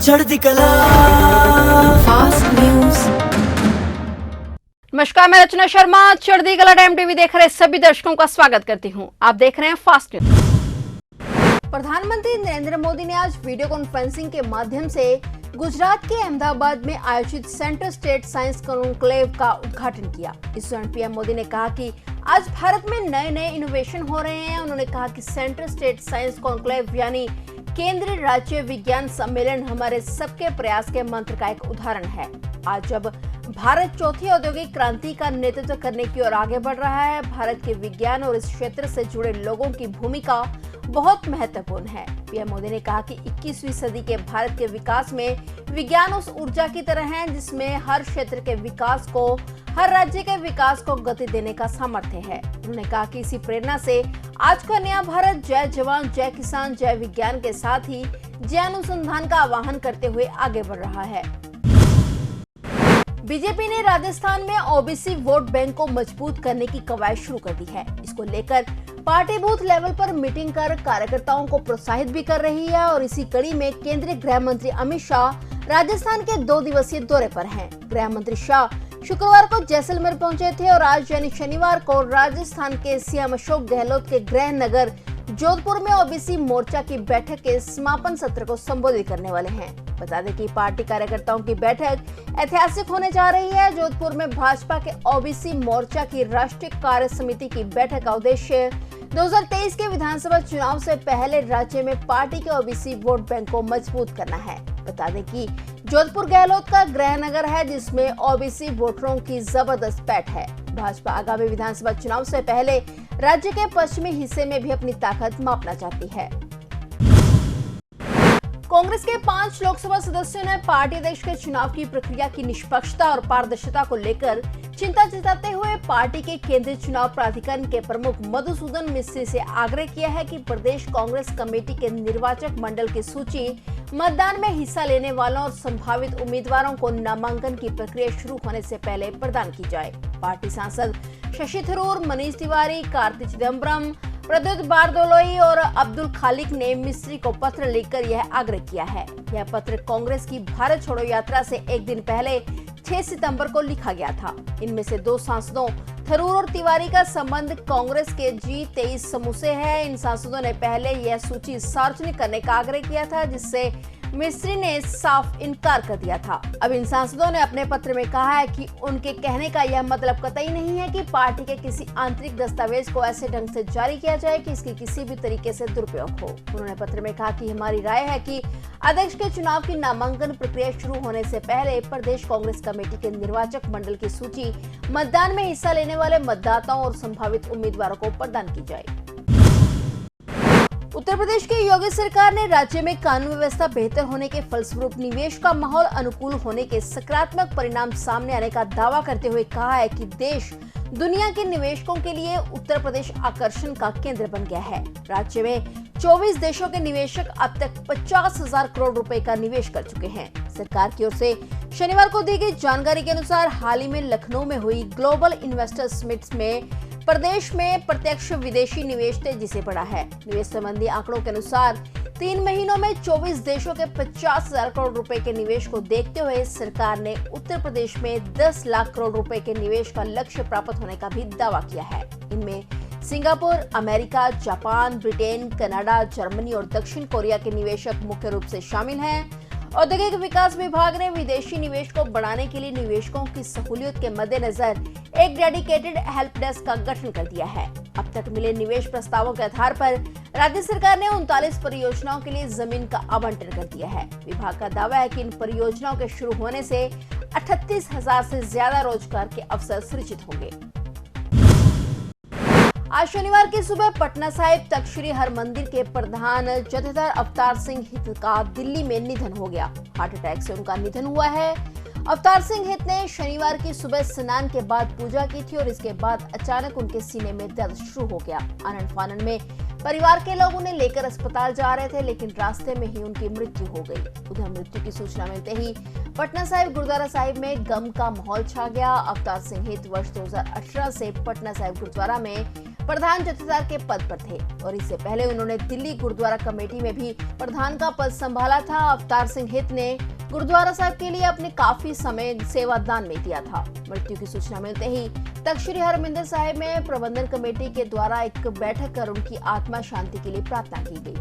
चढ़ती कला fast news. नमस्कार, मैं रचना शर्मा चढ़ती कला टाइम टीवी देख रहे सभी दर्शकों का स्वागत करती हूं। आप देख रहे हैं फास्ट न्यूज। प्रधानमंत्री नरेंद्र मोदी ने आज वीडियो कॉन्फ्रेंसिंग के माध्यम से गुजरात के अहमदाबाद में आयोजित सेंटर स्टेट साइंस कॉन्क्लेव का उद्घाटन किया। इस दौरान पीएम मोदी ने कहा कि आज भारत में नए नए इनोवेशन हो रहे हैं। उन्होंने कहा कि सेंटर स्टेट साइंस कॉन्क्लेव यानी केंद्रीय राज्य विज्ञान सम्मेलन हमारे सबके प्रयास के मंत्र का एक उदाहरण है। आज जब भारत चौथी औद्योगिक क्रांति का नेतृत्व करने की ओर आगे बढ़ रहा है, भारत के विज्ञान और इस क्षेत्र से जुड़े लोगों की भूमिका बहुत महत्वपूर्ण है। पीएम मोदी ने कहा कि 21वीं सदी के भारत के विकास में विज्ञान उस ऊर्जा की तरह है जिसमें हर क्षेत्र के विकास को, हर राज्य के विकास को गति देने का सामर्थ्य है। उन्होंने कहा कि इसी प्रेरणा से आज का नया भारत जय जवान, जय किसान, जय विज्ञान के साथ ही जय अनुसंधान का आह्वान करते हुए आगे बढ़ रहा है। बीजेपी ने राजस्थान में ओबीसी वोट बैंक को मजबूत करने की कवायद शुरू कर दी है। इसको लेकर पार्टी बूथ लेवल पर मीटिंग कर कार्यकर्ताओं को प्रोत्साहित भी कर रही है और इसी कड़ी में केंद्रीय गृह मंत्री अमित शाह राजस्थान के 2 दिवसीय दौरे पर हैं। गृह मंत्री शाह शुक्रवार को जैसलमेर पहुंचे थे और आज यानी शनिवार को राजस्थान के सीएम अशोक गहलोत के गृह नगर जोधपुर में ओबीसी मोर्चा की बैठक के समापन सत्र को संबोधित करने वाले हैं। बता दें कि पार्टी कार्यकर्ताओं की बैठक ऐतिहासिक होने जा रही है। जोधपुर में भाजपा के ओबीसी मोर्चा की राष्ट्रीय कार्य समिति की बैठक का उद्देश्य 2023 के विधानसभा चुनाव से पहले राज्य में पार्टी के ओबीसी वोट बैंक को मजबूत करना है। बता दें कि जोधपुर गहलोत का गृह नगर है जिसमें ओबीसी वोटरों की जबरदस्त पैठ है। भाजपा आगामी विधानसभा चुनाव से पहले राज्य के पश्चिमी हिस्से में भी अपनी ताकत मापना चाहती है। कांग्रेस के 5 लोकसभा सदस्यों ने पार्टी अध्यक्ष के चुनाव की प्रक्रिया की निष्पक्षता और पारदर्शिता को लेकर चिंता जताते हुए पार्टी के केंद्रीय चुनाव प्राधिकरण के प्रमुख मधुसूदन मिस्त्री से आग्रह किया है कि प्रदेश कांग्रेस कमेटी के निर्वाचक मंडल की सूची मतदान में हिस्सा लेने वालों और संभावित उम्मीदवारों को नामांकन की प्रक्रिया शुरू होने से पहले प्रदान की जाए। पार्टी सांसद शशि थरूर, मनीष तिवारी, कार्ति चिदम्बरम, प्रद्युत बारदोलोई और अब्दुल खालिक ने मिस्त्री को पत्र लिखकर यह आग्रह किया है। यह पत्र कांग्रेस की भारत छोड़ो यात्रा से एक दिन पहले 6 सितंबर को लिखा गया था। इनमें से 2 सांसदों थरूर और तिवारी का संबंध कांग्रेस के G23 समूह से है। इन सांसदों ने पहले यह सूची सार्वजनिक करने का आग्रह किया था जिससे मिस्त्री ने साफ इनकार कर दिया था। अब इन सांसदों ने अपने पत्र में कहा है कि उनके कहने का यह मतलब कतई नहीं है कि पार्टी के किसी आंतरिक दस्तावेज को ऐसे ढंग से जारी किया जाए कि इसकी किसी भी तरीके से दुरुपयोग हो। उन्होंने पत्र में कहा कि हमारी राय है कि अध्यक्ष के चुनाव की नामांकन प्रक्रिया शुरू होने से पहले प्रदेश कांग्रेस कमेटी के निर्वाचक मंडल की सूची मतदान में हिस्सा लेने वाले मतदाताओं और संभावित उम्मीदवारों को प्रदान की जाए। उत्तर प्रदेश की योगी सरकार ने राज्य में कानून व्यवस्था बेहतर होने के फलस्वरूप निवेश का माहौल अनुकूल होने के सकारात्मक परिणाम सामने आने का दावा करते हुए कहा है कि देश दुनिया के निवेशकों के लिए उत्तर प्रदेश आकर्षण का केंद्र बन गया है। राज्य में 24 देशों के निवेशक अब तक 50,000 करोड़ रुपए का निवेश कर चुके हैं। सरकार की ओर से शनिवार को दी गई जानकारी के अनुसार हाल ही में लखनऊ में हुई ग्लोबल इन्वेस्टर समिट में प्रदेश में प्रत्यक्ष विदेशी निवेश तेजी से बढ़ा है। निवेश संबंधी आंकड़ों के अनुसार 3 महीनों में 24 देशों के 50,000 करोड़ रुपए के निवेश को देखते हुए सरकार ने उत्तर प्रदेश में 10 लाख करोड़ रुपए के निवेश का लक्ष्य प्राप्त होने का भी दावा किया है। इनमें Singapore, America, Japan, Britain, Canada, Germany और दक्षिण कोरिया के निवेशक मुख्य रूप से शामिल हैं। औद्योगिक विकास विभाग ने विदेशी निवेश को बढ़ाने के लिए निवेशकों की सहूलियत के मद्देनजर एक डेडिकेटेड हेल्प डेस्क का गठन कर दिया है। अब तक मिले निवेश प्रस्तावों के आधार पर राज्य सरकार ने 39 परियोजनाओं के लिए जमीन का आवंटन कर दिया है। विभाग का दावा है कि इन परियोजनाओं के शुरू होने से 38,000 से ज्यादा रोजगार के अवसर सृजित होंगे। आज शनिवार की सुबह पटना साहिब तख्त श्री हरमंदिर के प्रधान जथेदार अवतार सिंह हित का दिल्ली में निधन हो गया। हार्ट अटैक से उनका निधन हुआ है। अवतार सिंह हित ने शनिवार की सुबह स्नान के बाद पूजा की थी और इसके बाद अचानक उनके सीने में दर्द शुरू हो गया। आनन फानन में परिवार के लोग उन्हें लेकर अस्पताल जा रहे थे लेकिन रास्ते में ही उनकी मृत्यु हो गई। उधर मृत्यु की सूचना मिलते ही पटना साहिब गुरुद्वारा साहिब में गम का माहौल छा गया। अवतार सिंह हित वर्ष 2018 से पटना साहिब गुरुद्वारा में प्रधान जथेदार के पद पर थे और इससे पहले उन्होंने दिल्ली गुरुद्वारा कमेटी में भी प्रधान का पद संभाला था। अवतार सिंह हित ने गुरुद्वारा साहब के लिए अपने काफी समय सेवादान में दिया था। मृत्यु की सूचना मिलते ही तख्त श्री हरमिंदर साहिब में प्रबंधन कमेटी के द्वारा एक बैठक कर उनकी आत्मा शांति के लिए प्रार्थना की गई।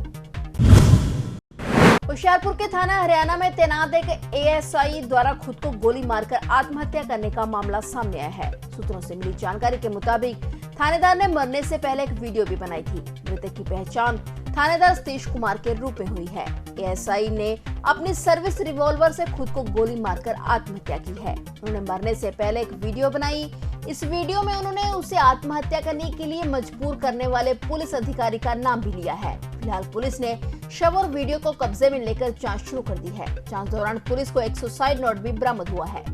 होशियारपुर के थाना हरियाणा में तैनात एक एएसआई द्वारा खुद को गोली मारकर आत्महत्या करने का मामला सामने आया है। सूत्रों से मिली जानकारी के मुताबिक थानेदार ने मरने से पहले एक वीडियो भी बनाई थी। मृतक की पहचान थानेदार सतीश कुमार के रूप में हुई है। एएसआई ने अपनी सर्विस रिवॉल्वर से खुद को गोली मारकर आत्महत्या की है। उन्होंने मरने से पहले एक वीडियो बनाई। इस वीडियो में उन्होंने उसे आत्महत्या करने के लिए मजबूर करने वाले पुलिस अधिकारी का नाम भी लिया है। फिलहाल पुलिस ने शव और वीडियो को कब्जे में लेकर जांच शुरू कर दी है। जांच दौरान पुलिस को एक सुसाइड नोट भी बरामद हुआ है।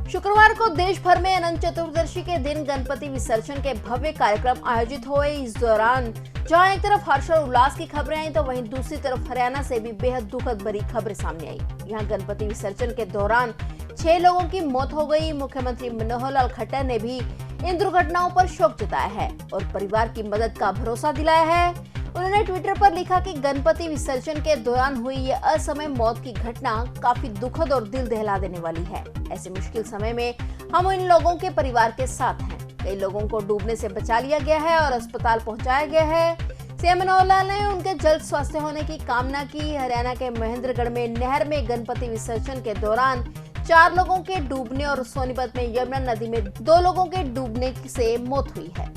शुक्रवार को देश भर में अनंत चतुर्दशी के दिन गणपति विसर्जन के भव्य कार्यक्रम आयोजित हुए। इस दौरान जहां एक तरफ हर्ष और उल्लास की खबरें आई तो वहीं दूसरी तरफ हरियाणा से भी बेहद दुखद भरी खबरें सामने आई। यहां गणपति विसर्जन के दौरान 6 लोगों की मौत हो गई। मुख्यमंत्री मनोहर लाल खट्टर ने भी इन दुर्घटनाओं पर शोक जताया है और परिवार की मदद का भरोसा दिलाया है। उन्होंने ट्विटर पर लिखा कि गणपति विसर्जन के दौरान हुई ये असमय मौत की घटना काफी दुखद और दिल दहला देने वाली है। ऐसे मुश्किल समय में हम इन लोगों के परिवार के साथ हैं। कई लोगों को डूबने से बचा लिया गया है और अस्पताल पहुंचाया गया है। सीएम मनोहर लाल ने उनके जल्द स्वस्थ होने की कामना की। हरियाणा के महेंद्रगढ़ में नहर में गणपति विसर्जन के दौरान 4 लोगों के डूबने और सोनीपत में यमुना नदी में 2 लोगों के डूबने से मौत हुई है।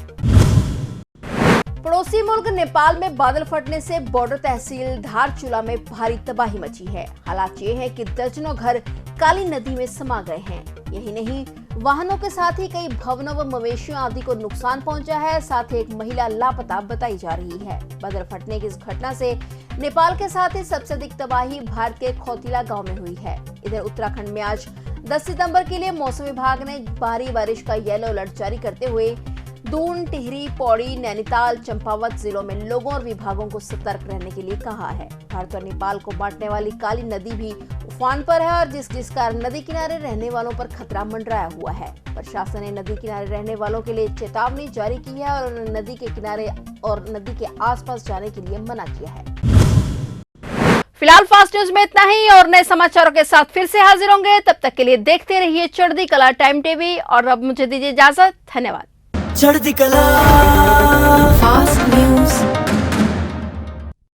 पड़ोसी मुल्क नेपाल में बादल फटने से बॉर्डर तहसील धारचूला में भारी तबाही मची है। हालात ये है कि दर्जनों घर काली नदी में समा गए हैं। यही नहीं, वाहनों के साथ ही कई भवनों व मवेशियों आदि को नुकसान पहुंचा है। साथ ही एक महिला लापता बताई जा रही है। बादल फटने की इस घटना से नेपाल के साथ ही सबसे अधिक तबाही भारत के खोतिला गांव में हुई है। इधर उत्तराखंड में आज 10 सितंबर के लिए मौसम विभाग ने भारी बारिश का येलो अलर्ट जारी करते हुए दून, टिहरी, पौड़ी, नैनीताल, चंपावत जिलों में लोगों और विभागों को सतर्क रहने के लिए कहा है। भारत और नेपाल को बांटने वाली काली नदी भी उफान पर है और जिस कारण नदी किनारे रहने वालों पर खतरा मंडराया हुआ है। प्रशासन ने नदी किनारे रहने वालों के लिए चेतावनी जारी की है और नदी के किनारे और नदी के आसपास जाने के लिए मना किया है। फिलहाल फास्ट न्यूज में इतना ही और नए समाचारों के साथ फिर से हाजिर होंगे। तब तक के लिए देखते रहिए चढ़ती कला टाइम टीवी और अब मुझे दीजिए इजाजत। धन्यवाद। चढ़ती कला फास्ट न्यूज।